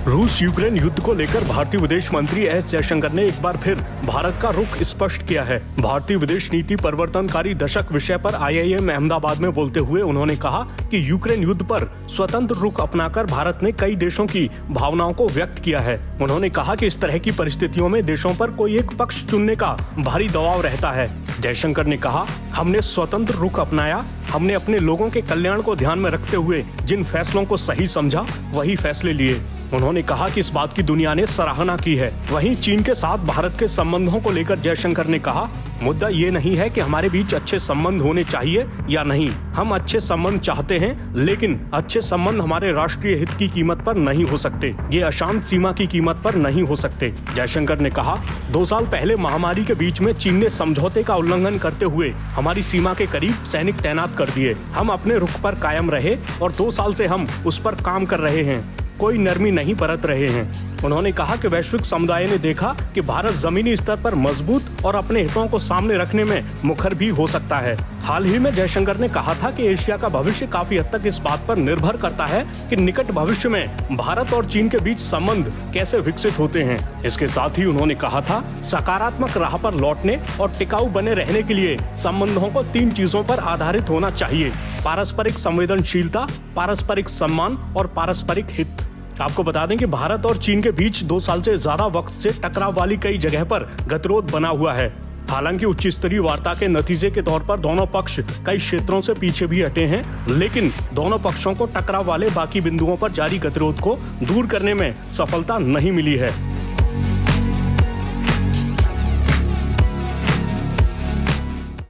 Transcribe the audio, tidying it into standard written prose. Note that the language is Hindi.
रूस यूक्रेन युद्ध को लेकर भारतीय विदेश मंत्री एस जयशंकर ने एक बार फिर भारत का रुख स्पष्ट किया है। भारतीय विदेश नीति परिवर्तनकारी दशक विषय पर IIM अहमदाबाद में बोलते हुए उन्होंने कहा कि यूक्रेन युद्ध पर स्वतंत्र रुख अपनाकर भारत ने कई देशों की भावनाओं को व्यक्त किया है। उन्होंने कहा कि इस तरह की परिस्थितियों में देशों पर कोई एक पक्ष चुनने का भारी दबाव रहता है। जयशंकर ने कहा, हमने स्वतंत्र रुख अपनाया, हमने अपने लोगों के कल्याण को ध्यान में रखते हुए जिन फैसलों को सही समझा वही फैसले लिए। उन्होंने कहा कि इस बात की दुनिया ने सराहना की है। वहीं चीन के साथ भारत के संबंधों को लेकर जयशंकर ने कहा, मुद्दा ये नहीं है कि हमारे बीच अच्छे संबंध होने चाहिए या नहीं। हम अच्छे संबंध चाहते हैं, लेकिन अच्छे संबंध हमारे राष्ट्रीय हित की कीमत पर नहीं हो सकते। ये अशांत सीमा की कीमत पर नहीं हो सकते। जयशंकर ने कहा, 2 साल पहले महामारी के बीच में चीन ने समझौते का उल्लंघन करते हुए हमारी सीमा के करीब सैनिक तैनात कर दिए। हम अपने रुख पर कायम रहे और 2 साल से हम उस पर काम कर रहे हैं, कोई नरमी नहीं बरत रहे हैं। उन्होंने कहा कि वैश्विक समुदाय ने देखा कि भारत जमीनी स्तर पर मजबूत और अपने हितों को सामने रखने में मुखर भी हो सकता है। हाल ही में जयशंकर ने कहा था कि एशिया का भविष्य काफी हद तक इस बात पर निर्भर करता है कि निकट भविष्य में भारत और चीन के बीच संबंध कैसे विकसित होते हैं। इसके साथ ही उन्होंने कहा था, सकारात्मक राह पर लौटने और टिकाऊ बने रहने के लिए संबंधों को 3 चीजों पर आधारित होना चाहिए: पारस्परिक संवेदनशीलता, पारस्परिक सम्मान और पारस्परिक हित। आपको बता दें कि भारत और चीन के बीच 2 साल से ज्यादा वक्त से टकराव वाली कई जगह पर गतिरोध बना हुआ है। हालांकि उच्च स्तरीय वार्ता के नतीजे के तौर पर दोनों पक्ष कई क्षेत्रों से पीछे भी हटे हैं, लेकिन दोनों पक्षों को टकराव वाले बाकी बिंदुओं पर जारी गतिरोध को दूर करने में सफलता नहीं मिली है।